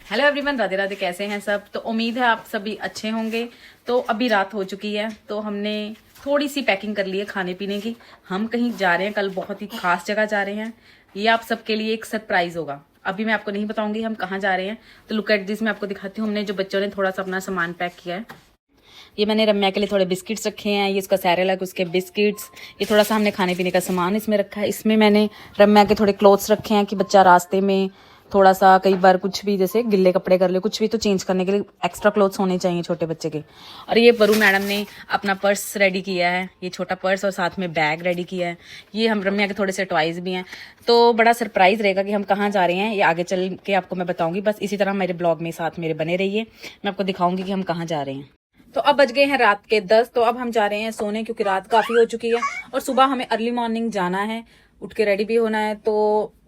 Hello everyone, Radhe Radhe. कैसे हैं सब? तो उम्मीद है आप सभी अच्छे होंगे। तो अभी रात हो चुकी है तो हमने थोड़ी सी पैकिंग कर ली है खाने पीने की। हम कहीं जा रहे हैं, कल बहुत ही खास जगह जा रहे हैं। ये आप सबके लिए एक सरप्राइज होगा। अभी मैं आपको नहीं बताऊंगी हम कहाँ जा रहे हैं। तो लुक एट दिस, मैं आपको दिखाती हूँ। हमने जो बच्चों ने थोड़ा सा अपना सामान पैक किया है। ये मैंने रम्या के लिए थोड़े बिस्किट्स रखे हैं। ये इसका सैरेलक, उसके बिस्किट्स। ये थोड़ा सा हमने खाने पीने का सामान इसमें रखा है। इसमें मैंने रम्या के थोड़े क्लोथ्स रखे हैं कि बच्चा रास्ते में थोड़ा सा कई बार कुछ भी जैसे गिल्ले कपड़े कर ले, कुछ भी तो चेंज करने के लिए एक्स्ट्रा क्लोथ्स होने चाहिए छोटे बच्चे के। और ये परू मैडम ने अपना पर्स रेडी किया है, ये छोटा पर्स और साथ में बैग रेडी किया है। ये हम रम्या के थोड़े से टॉयज भी हैं। तो बड़ा सरप्राइज रहेगा कि हम कहाँ जा रहे हैं, ये आगे चल के आपको मैं बताऊंगी। बस इसी तरह मेरे ब्लॉग में साथ मेरे बने रहिए, मैं आपको दिखाऊंगी कि हम कहाँ जा रहे हैं। तो अब बज गए हैं रात के 10। तो अब हम जा रहे हैं सोने, क्योंकि रात काफी हो चुकी है और सुबह हमें अर्ली मॉर्निंग जाना है, उठ के रेडी भी होना है। तो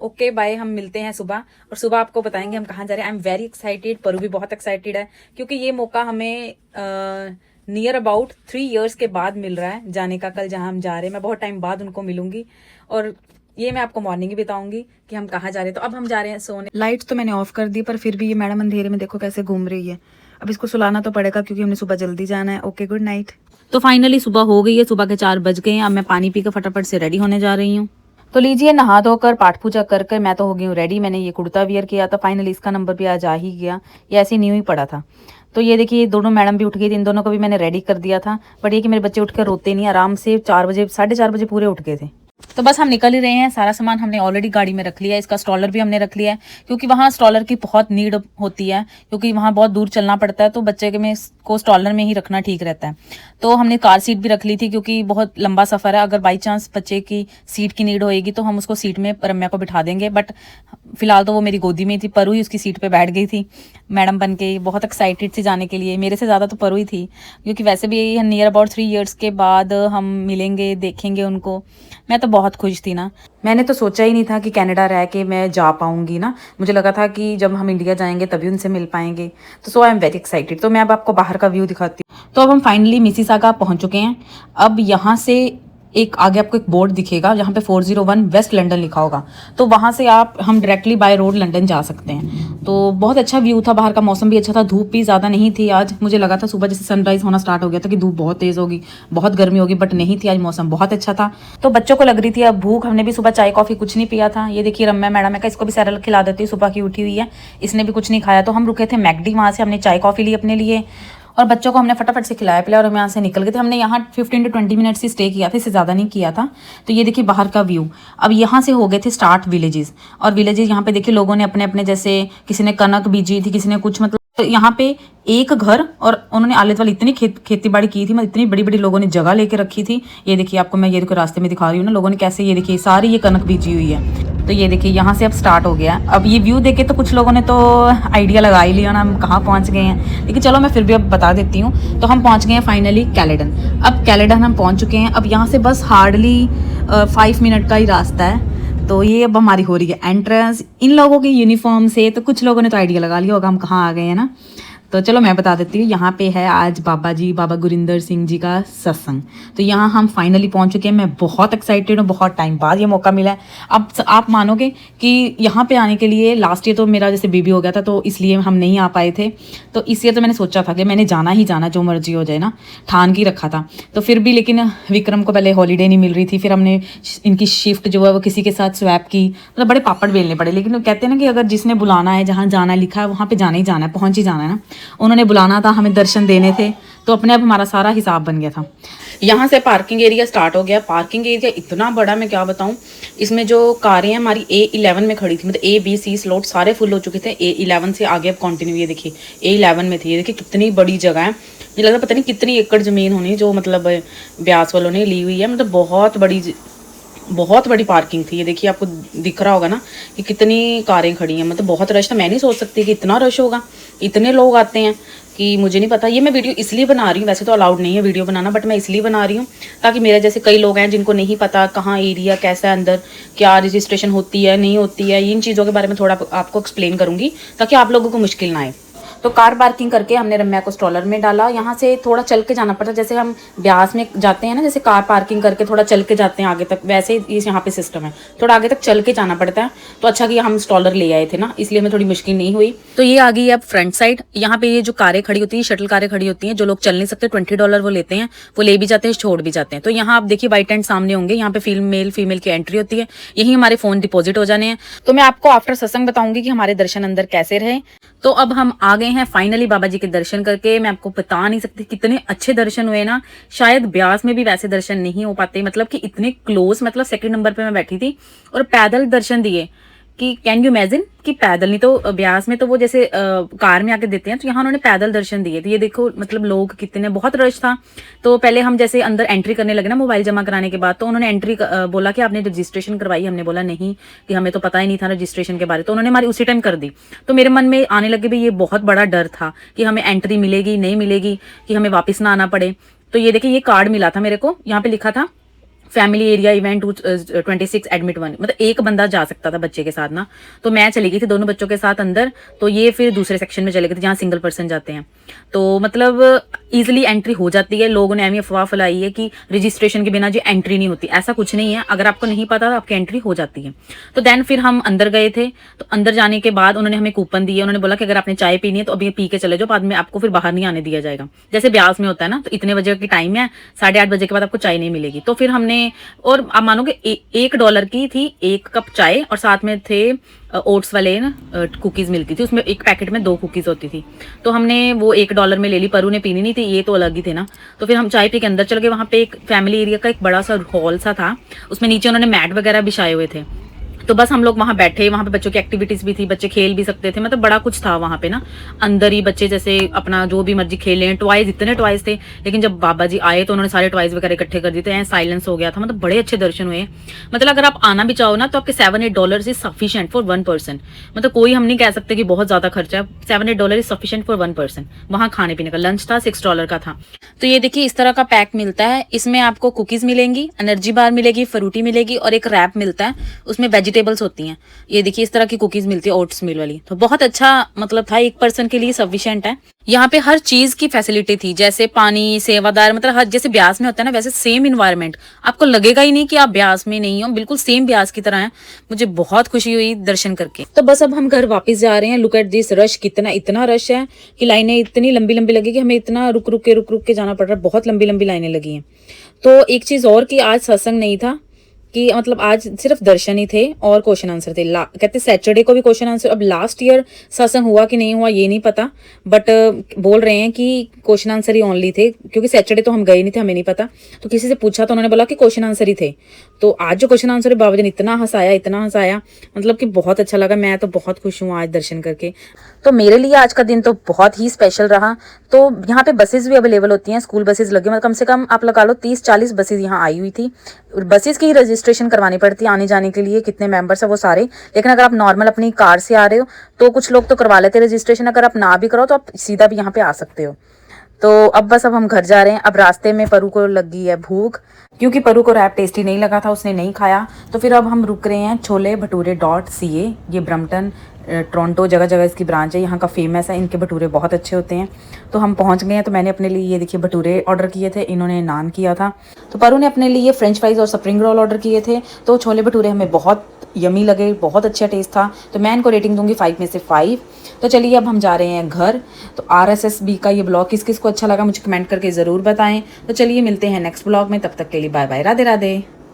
ओके बाय, हम मिलते हैं सुबह। और सुबह आपको बताएंगे हम कहाँ जा रहे हैं। आई एम वेरी एक्साइटेड, परू भी बहुत एक्साइटेड है, क्योंकि ये मौका हमें नियर अबाउट 3 years के बाद मिल रहा है जाने का। कल जहां हम जा रहे हैं, मैं बहुत टाइम बाद उनको मिलूंगी और ये मैं आपको मॉर्निंग ही बताऊंगी कि हम कहाँ जा रहे हैं। तो अब हम जा रहे हैं सोने। लाइट तो मैंने ऑफ कर दी, पर फिर भी ये मैडम अंधेरे में देखो कैसे घूम रही है। अब इसको सुलाना तो पड़ेगा क्योंकि हमने सुबह जल्दी जाना है। Okay, good night. तो फाइनली सुबह हो गई है, सुबह के 4 बज गए हैं। अब मैं पानी पी कर फटाफट से रेडी होने जा रही हूँ। तो लीजिए, नहा धोकर पाठ पूजा कर कर मैं तो हो गई हूँ रेडी। मैंने ये कुर्ता वियर किया था, फाइनली इसका नंबर भी आज आ ही गया। ये ऐसे न्यू ही पड़ा था। तो ये देखिए, दोनों मैडम भी उठ गई थी, इन दोनों को भी मैंने रेडी कर दिया था। बट ये कि मेरे बच्चे उठकर रोते नहीं, आराम से 4 बजे 4:30 बजे पूरे उठ गए थे। तो बस हम निकल ही रहे हैं। सारा सामान हमने ऑलरेडी गाड़ी में रख लिया है। इसका स्ट्रॉलर भी हमने रख लिया है, क्योंकि वहाँ स्ट्रॉलर की बहुत नीड होती है, क्योंकि वहाँ बहुत दूर चलना पड़ता है। तो बच्चे के में को स्ट्रॉलर में ही रखना ठीक रहता है। तो हमने कार सीट भी रख ली थी, क्योंकि बहुत लंबा सफर है। अगर बाई चांस बच्चे की सीट की नीड होएगी तो हम उसको सीट में रम्या को बिठा देंगे। बट फिलहाल तो वो मेरी गोदी में थी, परू ही उसकी सीट पे बैठ गई थी मैडम बन के। बहुत एक्साइटेड थी जाने के लिए, मेरे से ज़्यादा तो परू ही थी, क्योंकि वैसे भी नियर अबाउट 3 years के बाद हम मिलेंगे, देखेंगे उनको। मैं तो बहुत खुश थी ना। मैंने तो सोचा ही नहीं था कि कनाडा रह के मैं जा पाऊंगी ना। मुझे लगा था कि जब हम इंडिया जाएंगे तभी उनसे मिल पाएंगे। तो सो आई एम वेरी एक्साइटेड। तो मैं अब आपको बाहर का व्यू दिखाती हूँ। तो अब हम फाइनली मिसिसागा पहुंच चुके हैं। अब यहाँ से एक आगे आपको एक बोर्ड दिखेगा जहाँ पे 401 वेस्ट लंदन लिखा होगा। तो वहाँ से हम डायरेक्टली बाय रोड लंदन जा सकते हैं। तो बहुत अच्छा व्यू था, बाहर का मौसम भी अच्छा था, धूप भी ज़्यादा नहीं थी आज। मुझे लगा था सुबह जैसे सनराइज होना स्टार्ट हो गया था कि धूप बहुत तेज़ होगी, बहुत गर्मी होगी, बट नहीं थी। आज मौसम बहुत अच्छा था। तो बच्चों को लग रही थी अब भूख। हमने भी सुबह चाय कॉफ़ी कुछ नहीं पिया था। ये देखिए रम्या मैडम है का, इसको भी सैरल खिला देती है, सुबह की उठी हुई है, इसने भी कुछ नहीं खाया। तो हम रुके थे मैकडी, वहाँ से हमने चाय कॉफ़ी ली अपने लिए और बच्चों को हमने फटाफट से खिलाया पिलाया और हम यहाँ से निकल गए थे। हमने यहाँ 15 to 20 मिनट्स ही स्टे किया था, इससे ज़्यादा नहीं किया था। तो ये देखिए बाहर का व्यू। अब यहाँ से हो गए थे स्टार्ट विलेजेस। और विलेजेस यहाँ पे देखिए लोगों ने अपने अपने, जैसे किसी ने कनक बीजी थी, किसी ने कुछ, मतलब यहाँ पे एक घर और उन्होंने आले दुआले इतनी खेती बाड़ी की थी, मतलब इतनी बड़ी बड़ी लोगों ने जगह लेके रखी थी। ये देखिए आपको मैं ये देखो रास्ते में दिखा रही हूँ ना, लोगों ने कैसे, ये देखिए सारी ये कनक बीजी हुई है। तो ये देखिए यहाँ से अब स्टार्ट हो गया। अब ये व्यू देखे तो कुछ लोगों ने तो आइडिया लगा ही लिया ना हम कहाँ पहुँच गए हैं, लेकिन चलो मैं फिर भी अब बता देती हूँ। तो हम पहुँच गए हैं फाइनली कैलेडन। अब कैलेडन हम पहुँच चुके हैं। अब यहाँ से बस हार्डली 5 मिनट का ही रास्ता है। तो ये अब हमारी हो रही है एंट्रेंस। इन लोगों की यूनिफॉर्म से तो कुछ लोगों ने तो आइडिया लगा लिया होगा हम कहाँ आ गए हैं ना। तो चलो मैं बता देती हूँ। यहाँ पे है आज बाबा गुरिंदर सिंह जी का सत्संग। तो यहाँ हम फाइनली पहुँच चुके हैं। मैं बहुत एक्साइटेड हूँ, बहुत टाइम बाद ये मौका मिला है। अब आप मानोगे कि यहाँ पे आने के लिए लास्ट ईयर तो मेरा जैसे बेबी हो गया था, तो इसलिए हम नहीं आ पाए थे। तो इस ईयर तो मैंने सोचा था कि मैंने जाना ही जाना, जो मर्जी हो जाए ना, ठान के रखा था। तो फिर भी लेकिन विक्रम को पहले हॉलीडे नहीं मिल रही थी, फिर हमने इनकी शिफ्ट जो है वो किसी के साथ स्वैप की, मतलब बड़े पापड़ बेलने पड़े। लेकिन वो कहते हैं ना कि अगर जिसने बुलाना है, जहाँ जाना लिखा है वहाँ पे जाना ही जाना है, पहुँच ही जाना है ना। उन्होंने बुलाना था, हमें दर्शन देने थे, तो अपने आप हमारा सारा हिसाब बन गया था। यहाँ से पार्किंग एरिया स्टार्ट हो गया। पार्किंग एरिया इतना बड़ा, मैं क्या बताऊँ। इसमें जो कारें हैं हमारी A11 में खड़ी थी, मतलब A, B, C स्लॉट सारे फुल हो चुके थे। A11 से आगे अब कंटिन्यू, ये देखिए A11 में थी। ये देखिए कितनी बड़ी जगह है। मुझे लगा पता नहीं कितनी एकड़ ज़मीन होनी जो मतलब ब्यास वालों ने ली हुई है, मतलब बहुत बड़ी पार्किंग थी। ये देखिए आपको दिख रहा होगा ना कि कितनी कारें खड़ी हैं, मतलब बहुत रश था। मैं नहीं सोच सकती कि इतना रश होगा, इतने लोग आते हैं कि मुझे नहीं पता। ये मैं वीडियो इसलिए बना रही हूँ, वैसे तो अलाउड नहीं है वीडियो बनाना, बट मैं इसलिए बना रही हूँ ताकि मेरे जैसे कई लोग हैं जिनको नहीं पता कहाँ एरिया कैसा है, अंदर क्या रजिस्ट्रेशन होती है नहीं होती है, इन चीज़ों के बारे में थोड़ा आपको एक्सप्लेन करूँगी ताकि आप लोगों को मुश्किल ना आए। तो कार पार्किंग करके हमने रम्या को स्ट्रॉलर में डाला। यहाँ से थोड़ा चल के जाना पड़ता, जैसे हम ब्यास में जाते हैं ना, जैसे कार पार्किंग करके थोड़ा चल के जाते हैं आगे तक, वैसे ही यहाँ पे सिस्टम है, थोड़ा आगे तक चल के जाना पड़ता है। तो अच्छा कि हम स्ट्रॉलर ले आए थे ना, इसलिए हमें थोड़ी मुश्किल नहीं हुई। तो ये आ गई है अब फ्रंट साइड। यहाँ पे ये जो कारें खड़ी होती है, शटल कारें खड़ी होती हैं, जो लोग चल नहीं सकते $20 वो लेते हैं, वो ले भी जाते हैं, छोड़ भी जाते हैं। तो यहाँ आप देखिए वाइट एंड सामने होंगे, यहाँ पे मेल फीमेल की एंट्री होती है, यही हमारे फोन डिपॉजिट हो जाने हैं। तो मैं आपको आफ्टर सत्संग बताऊंगी कि हमारे दर्शन अंदर कैसे रहे। तो अब हम आ गए हैं फाइनली बाबा जी के दर्शन करके। मैं आपको बता नहीं सकती कितने अच्छे दर्शन हुए ना, शायद ब्यास में भी वैसे दर्शन नहीं हो पाते, मतलब कि इतने क्लोज, मतलब सेकंड नंबर पे मैं बैठी थी और पैदल दर्शन दिए कि कैन यू इमेजिन कि पैदल, नहीं तो ब्यास में तो वो जैसे कार में आके देते हैं, तो यहाँ उन्होंने पैदल दर्शन दिए। तो ये देखो मतलब लोग कितने, बहुत रश था। तो पहले हम जैसे अंदर एंट्री करने लगे ना मोबाइल जमा कराने के बाद, तो उन्होंने एंट्री बोला कि आपने रजिस्ट्रेशन करवाई, हमने बोला नहीं, कि हमें तो पता ही नहीं था रजिस्ट्रेशन के बारे। तो उन्होंने हमारी उसी टाइम कर दी। तो मेरे मन में आने लगे भाई ये बहुत बड़ा डर था कि हमें एंट्री मिलेगी नहीं मिलेगी, कि हमें वापस ना आना पड़े। तो ये देखिए ये कार्ड मिला था मेरे को, यहाँ पे लिखा था फैमिली एरिया इवेंट 26 एडमिट 1, मतलब एक बंदा जा सकता था बच्चे के साथ ना। तो मैं चली गई थी दोनों बच्चों के साथ अंदर। तो ये फिर दूसरे सेक्शन में चले गए थे जहाँ सिंगल पर्सन जाते हैं। तो मतलब इजीली एंट्री हो जाती है। लोगों ने ऐसी अफवाह फैलाई है कि रजिस्ट्रेशन के बिना जो एंट्री नहीं होती, ऐसा कुछ नहीं है। अगर आपको नहीं पता तो आपकी एंट्री हो जाती है। तो देन फिर हम अंदर गए थे। तो अंदर जाने के बाद उन्होंने हमें कूपन दिए। उन्होंने बोला कि अगर आपने चाय पीनी है तो अभी पी के चले जाओ, बाद में आपको फिर बाहर नहीं आने दिया जाएगा। जैसे ब्यास में होता है ना, तो इतने बजे की टाइम है, 8:30 बजे के बाद आपको चाय नहीं मिलेगी। तो फिर हमने, और आप मानोगे $1 की थी 1 कप चाय, और साथ में थे ओट्स वाले ना कुकीज मिलती थी, उसमें एक पैकेट में 2 कुकीज होती थी। तो हमने वो $1 में ले ली। परू ने पीनी नहीं थी, ये तो अलग ही थे ना। तो फिर हम चाय पी के अंदर चल गए। वहाँ पे एक फैमिली एरिया का एक बड़ा सा हॉल सा था, उसमें नीचे उन्होंने मैट वगैरह बिछाए हुए थे। तो बस हम लोग वहां बैठे, वहां पे बच्चों की एक्टिविटीज भी थी, बच्चे खेल भी सकते थे, मतलब बड़ा कुछ था वहां पे ना। अंदर ही बच्चे जैसे अपना जो भी मर्जी खेलें, टॉयज, इतने टॉयज थे। लेकिन जब बाबा जी आए तो उन्होंने सारे टॉयज वगैरह इकट्ठे कर दिए थे, साइलेंस हो गया था, मतलब बड़े अच्छे दर्शन हुए। मतलब अगर आप आना भी चाहो ना तो आपके $7-8 इज सफिशिएंट फॉर 1 पर्सन। मतलब कोई हम नहीं कह सकते कि बहुत ज्यादा खर्चा है, $7-8 इज सफिशिएंट फॉर 1 पर्सन। वहां खाने पीने का लंच था, $6 का था। तो ये देखिए इस तरह का पैक मिलता है। इसमें आपको कुकीज मिलेंगी, एनर्जी बार मिलेगी, फ्रूटी मिलेगी, और एक रैप मिलता है, उसमें वेजिटेबल्स होती हैं। ये देखिए इस तरह की कुकीज मिलती है ओट्स मिल वाली। तो बहुत अच्छा मतलब था, 1 पर्सन के लिए सफिशिएंट है। यहाँ पे हर चीज की फैसिलिटी थी, जैसे पानी, सेवादार, मतलब हर, जैसे ब्यास में होता है ना वैसे सेम इन्वायरमेंट। आपको लगेगा ही नहीं कि आप ब्यास में नहीं हो, बिल्कुल सेम ब्यास की तरह है। मुझे बहुत खुशी हुई दर्शन करके। तो बस अब हम घर वापस जा रहे हैं। लुक एट दिस रश, कितना इतना रश है कि लाइनें इतनी लंबी लंबी लगी कि हमें इतना रुक रुक के जाना पड़ रहा है। बहुत लंबी लंबी लाइनें लगी हैं। तो एक चीज और कि आज सत्संग नहीं था, कि मतलब आज सिर्फ दर्शन ही थे और क्वेश्चन आंसर थे। कहते सैटरडे को भी क्वेश्चन आंसर। अब लास्ट ईयर सत्संग हुआ कि नहीं हुआ ये नहीं पता, बट बोल रहे हैं कि क्वेश्चन आंसर ही ओनली थे, क्योंकि सैटरडे तो हम गए नहीं थे, हमें नहीं पता। तो किसी से पूछा तो उन्होंने बोला कि क्वेश्चन आंसर ही थे। तो आज जो क्वेश्चन आंसर है, बाबा जी ने इतना हंसाया, मतलब कि बहुत अच्छा लगा। मैं तो बहुत खुश हूँ आज दर्शन करके। तो मेरे लिए आज का दिन तो बहुत ही स्पेशल रहा। तो यहाँ पे बसेस भी अवेलेबल होती हैं, स्कूल बसेस लगी, मतलब कम से कम आप लगा लो 30-40 बसेस यहाँ आई हुई थी। बसेस की रजिस्ट्रेशन करवानी पड़ती है आने जाने के लिए, कितने मेंबर्स है वो सारे। लेकिन अगर आप नॉर्मल अपनी कार से आ रहे हो तो कुछ लोग तो करवा लेते हैं रजिस्ट्रेशन। अगर आप ना भी करो तो आप सीधा भी यहाँ पे आ सकते हो। तो अब बस अब हम घर जा रहे हैं। अब रास्ते में परू को लगी है भूख, क्योंकि परू को रैप टेस्टी नहीं लगा था, उसने नहीं खाया। तो फिर अब हम रुक रहे हैं छोले भटूरे .ca। ये ब्रम्पटन, टोरंटो, जगह जगह इसकी ब्रांच है, यहाँ का फेमस है। इनके भटूरे बहुत अच्छे होते हैं। तो हम पहुँच गए हैं। तो मैंने अपने लिए ये देखिए भटूरे ऑर्डर किए थे, इन्होंने नान किया था। तो परू ने अपने लिए फ्रेंच फ्राइज और स्प्रिंग रोल ऑर्डर किए थे। तो छोले भटूरे हमें बहुत यमी लगे, बहुत अच्छा टेस्ट था। तो मैं इनको रेटिंग दूंगी 5 में से 5। तो चलिए अब हम जा रहे हैं घर। तो RSSB का ये ब्लॉग किस किस को अच्छा लगा मुझे कमेंट करके ज़रूर बताएं। तो चलिए मिलते हैं नेक्स्ट ब्लॉग में, तब तक के लिए बाय बाय, राधे राधे।